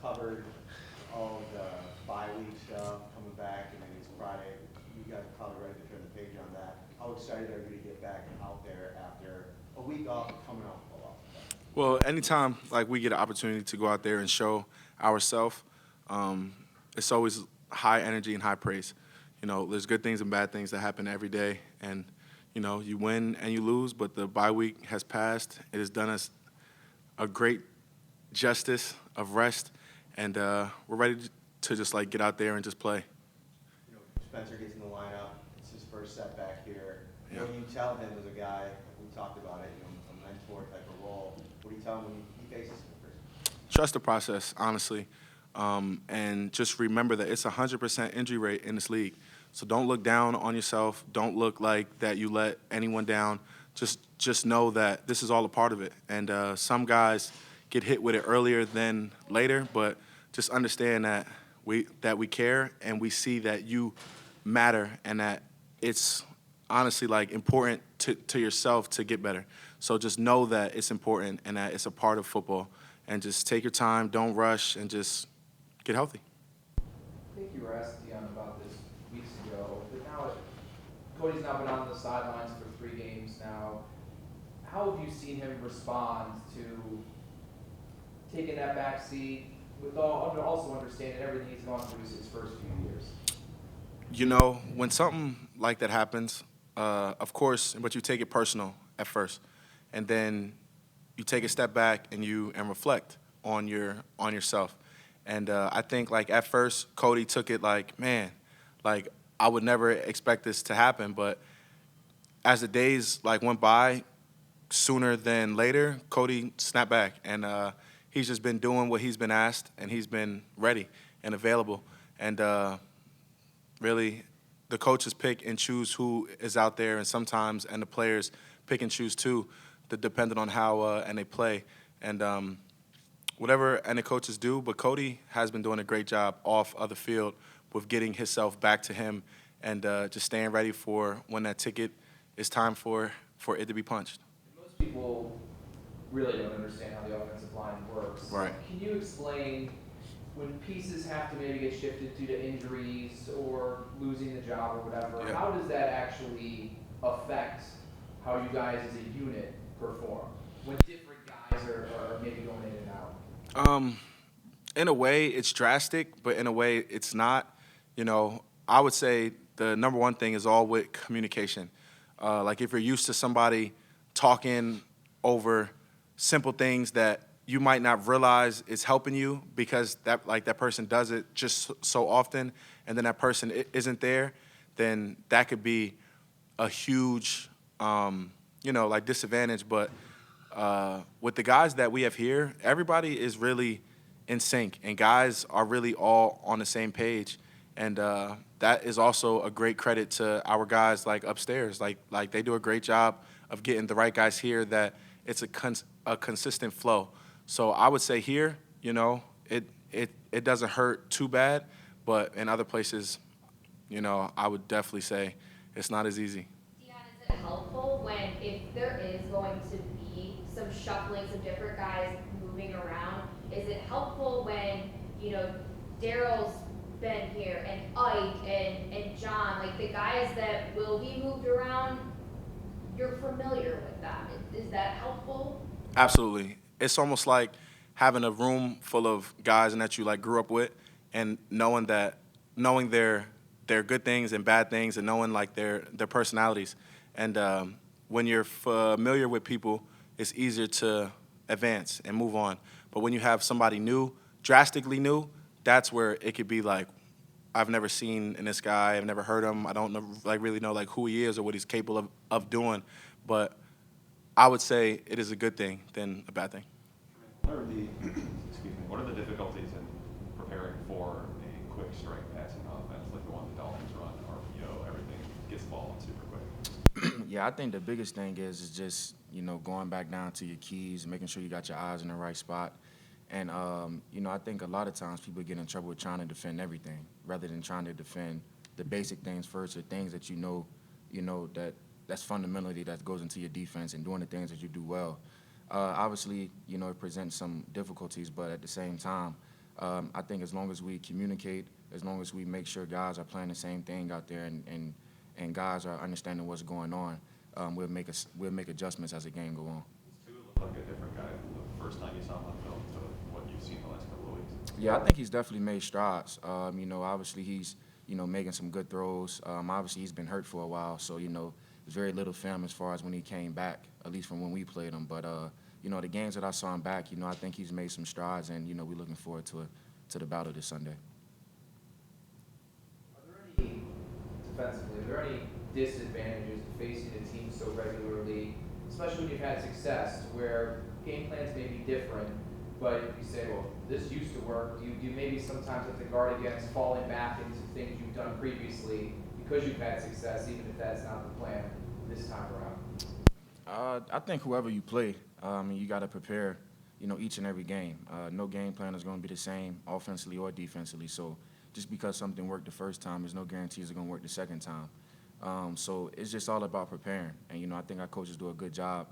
covered all of the bye week stuff coming back, and then it's Friday. You guys are probably ready to turn the page on that. How excited are you to get back out there after a week off and coming off a loss? Well, anytime like we get an opportunity to go out there and show ourselves, um, it's always high energy and high praise. You know, there's good things and bad things that happen every day, and you know, you win and you lose. But the bye week has passed. It has done us a great justice of rest, and we're ready to just like get out there and just play. You know, Spencer gets in the lineup. It's his first setback here. Yeah. What do you tell him as a guy? We talked about it. You know, a mentor type of role. What do you tell him when he faces him first? Trust the process, honestly, and just remember that it's 100% injury rate in this league. So don't look down on yourself. Don't look like that you let anyone down. Just know that this is all a part of it. And some guys get hit with it earlier than later, but just understand that we care and we see that you matter and that it's honestly like important to yourself to get better. So just know that it's important and that it's a part of football. And just take your time, don't rush, and just get healthy. I think you were asked, Dion, about this weeks ago, but now Cody's now been on the sidelines for 3 games now. How have you seen him respond to taking that back seat with also understanding everything he's gone through his first few years? You know, when something like that happens, of course, but you take it personal at first, and then you take a step back and you and reflect on yourself. And I think like at first, Cody took it like, man, like I would never expect this to happen. But as the days like went by, sooner than later, Cody snapped back, and he's just been doing what he's been asked, and he's been ready and available. And really, the coaches pick and choose who is out there, and sometimes and the players pick and choose too, depending on how and they play. And whatever and the coaches do, but Cody has been doing a great job off of the field with getting himself back to him and just staying ready for when that ticket is time for it to be punched. Most people really don't understand how the offensive line works. Right. Can you explain when pieces have to maybe get shifted due to injuries or losing the job or whatever, Yeah. how does that actually affect how you guys as a unit perform when different guys are maybe going in and out? In a way, it's drastic, but in a way, it's not. You know, I would say the number one thing is all with communication. Like if you're used to somebody talking over simple things that you might not realize is helping you because that person does it just so often, and then that person isn't there, then that could be a huge, like disadvantage. But with the guys that we have here, everybody is really in sync, and guys are really all on the same page. And that is also a great credit to our guys like upstairs. Like they do a great job of getting the right guys here. That it's a consistent flow. So I would say here, it doesn't hurt too bad, but in other places, I would definitely say it's not as easy. Dion, is it helpful when, if there is going to be some shuffling, some different guys moving around, is it helpful when, Daryl's been here and Ike and John, like the guys that will be moved around, you're familiar with them. Is that helpful? Absolutely. It's almost like having a room full of guys and that you like grew up with, and knowing their good things and bad things, and knowing like their personalities. And when you're familiar with people, it's easier to advance and move on. But when you have somebody new, drastically new, that's where it could be like, I've never seen in this guy, I've never heard him, I don't know, really know like who he is or what he's capable of doing. But I would say it is a good thing than a bad thing. What are the what are the difficulties in preparing for a quick strike passing offense like the one the Dolphins run, or everything gets the ball in super quick? Yeah, I think the biggest thing is just going back down to your keys, making sure you got your eyes in the right spot, and I think a lot of times people get in trouble with trying to defend everything rather than trying to defend the basic things first, or things that that's fundamentally that goes into your defense and doing the things that you do well. Obviously, it presents some difficulties, but at the same time, I think as long as we communicate, as long as we make sure guys are playing the same thing out there and guys are understanding what's going on, we'll make adjustments as the game go on. Tua looked like a different guy from the first time you saw him on film to what you've seen the last couple of weeks. Yeah, I think he's definitely made strides. Obviously he's, making some good throws. Obviously he's been hurt for a while, so, there's very little film as far as when he came back, at least from when we played him. But, the games that I saw him back, I think he's made some strides, and, we're looking forward to the battle this Sunday. Are there any, defensively, are there any disadvantages to facing a team so regularly, especially when you've had success, where game plans may be different, but you say, well, this used to work. Do you maybe sometimes have to guard against falling back into things you've done previously because you've had success, even if that's not the plan this time around? I think whoever you play, you got to prepare, each and every game. No game plan is going to be the same offensively or defensively. So just because something worked the first time, there's no guarantees it's going to work the second time. So it's just all about preparing. And, I think our coaches do a good job,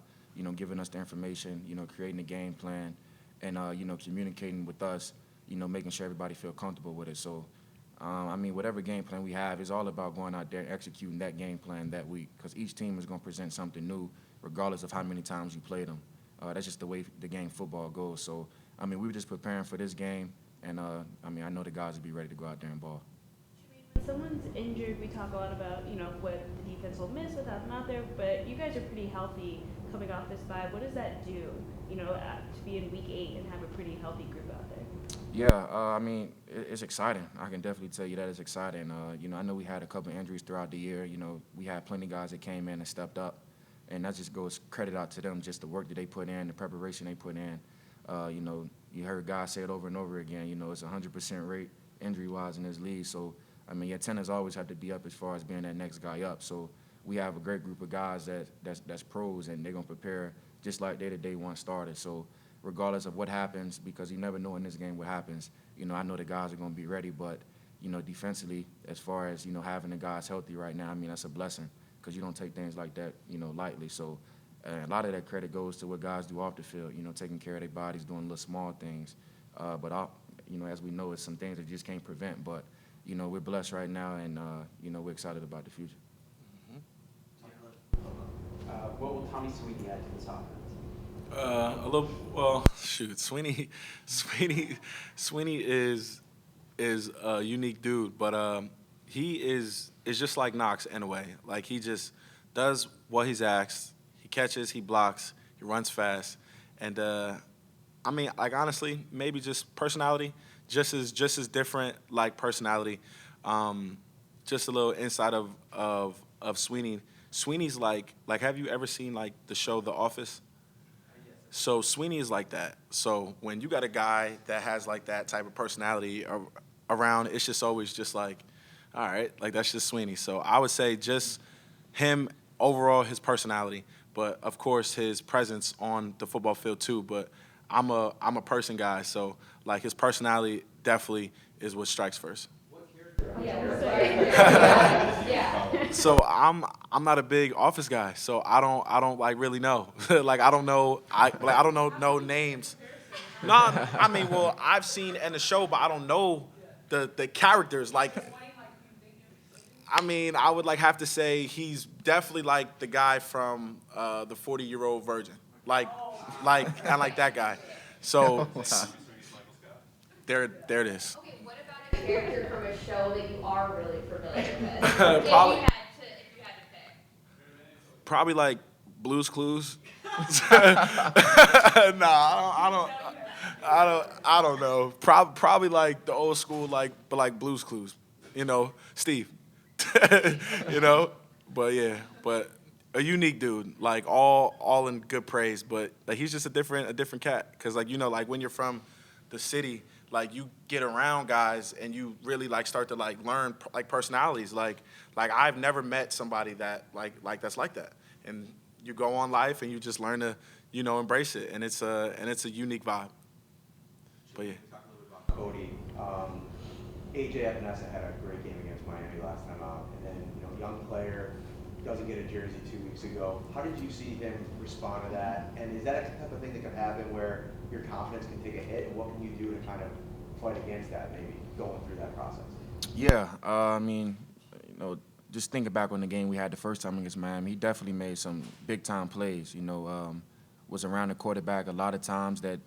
giving us the information, creating a game plan and, communicating with us, making sure everybody feel comfortable with it. So, whatever game plan we have is all about going out there and executing that game plan that week, because each team is going to present something new regardless of how many times you play them. That's just the way the game football goes. So, we were just preparing for this game, and, I know the guys will be ready to go out there and ball. When someone's injured, we talk a lot about, what the defense will miss without them out there, but you guys are pretty healthy coming off this bye. What does that do, to be in week 8 and have a pretty healthy group out there? Yeah, it's exciting. I can definitely tell you that it's exciting. I know we had a couple of injuries throughout the year. We had plenty of guys that came in and stepped up, and that just goes credit out to them, just the work that they put in, the preparation they put in. You heard guys say it over and over again, it's a 100% rate injury-wise in this league. So, your tenants always have to be up as far as being that next guy up. So we have a great group of guys that's pros, and they're going to prepare just like they're the day one starters. So regardless of what happens, because you never know in this game what happens, I know the guys are going to be ready. But, defensively, as far as, having the guys healthy right now, that's a blessing, because you don't take things like that, lightly. So a lot of that credit goes to what guys do off the field, taking care of their bodies, doing little small things. But, as we know, it's some things that you just can't prevent. But, we're blessed right now, and, we're excited about the future. What will Tommy Sweeney add to this offense? Sweeney is a unique dude, but he is just like Knox in a way. Like, he just does what he's asked. He catches, he blocks, he runs fast, and honestly, maybe just personality, just as different, like, personality. Just a little insight of Sweeney. Sweeney's like have you ever seen, like, the show The Office? So Sweeney is like that. So when you got a guy that has, like, that type of personality around, it's just always just like, all right, like, that's just Sweeney. So I would say just him overall, his personality, but of course his presence on the football field too. But I'm a person guy, so, like, his personality definitely is what strikes first. Yeah. So I'm not a big Office guy, so I don't like really know. Like, I don't know no names. No, well, I've seen in the show, but I don't know the characters. Like, I would, like, have to say he's definitely like the guy from the 40-Year-Old Virgin. Like that guy. So there it is. Okay, what about a character from a show that you are really familiar with? Probably- If you had to pick. Probably like Blue's Clues. I don't know. Probably like the old school, but like Blue's Clues. Steve. But yeah, but a unique dude, like, all in good praise. But, like, he's just a different cat. 'Cause, like, like, when you're from the city, like, you get around guys and you really, like, start to, like, learn, like, personalities. Like I've never met somebody that like that's like that. And you go on life and you just learn to, embrace it. And it's a unique vibe. But yeah. Talk a little bit about Cody. AJ Epinesa had a great game against Miami last time out, and then, young player, doesn't get a jersey 2 weeks ago. How did you see him respond to that? And is that a type of thing that can happen where your confidence can take a hit? And what can you do to kind of fight against that, maybe going through that process? Yeah, I mean, just thinking back on the game we had the first time against Miami, he definitely made some big-time plays, was around the quarterback a lot of times that,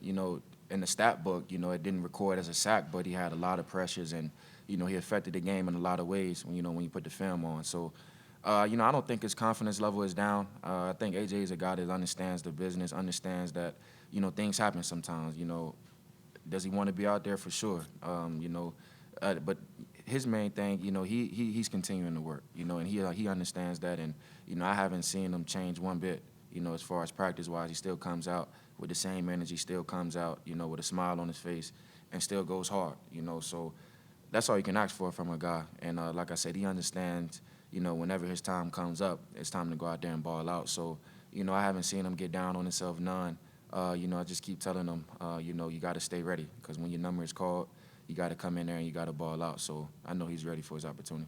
in the stat book, it didn't record as a sack, but he had a lot of pressures and, he affected the game in a lot of ways when you put the film on. So, I don't think his confidence level is down. I think AJ is a guy that understands the business, understands that, things happen sometimes, Does he want to be out there? For sure. But his main thing, he's continuing to work, and he understands that. And, I haven't seen him change one bit, as far as practice-wise. He still comes out with the same energy, still comes out, with a smile on his face, and still goes hard, So that's all you can ask for from a guy. And like I said, he understands, whenever his time comes up, it's time to go out there and ball out. So, I haven't seen him get down on himself none. I just keep telling him, you got to stay ready because when your number is called, you got to come in there and you got to ball out. So I know he's ready for his opportunity.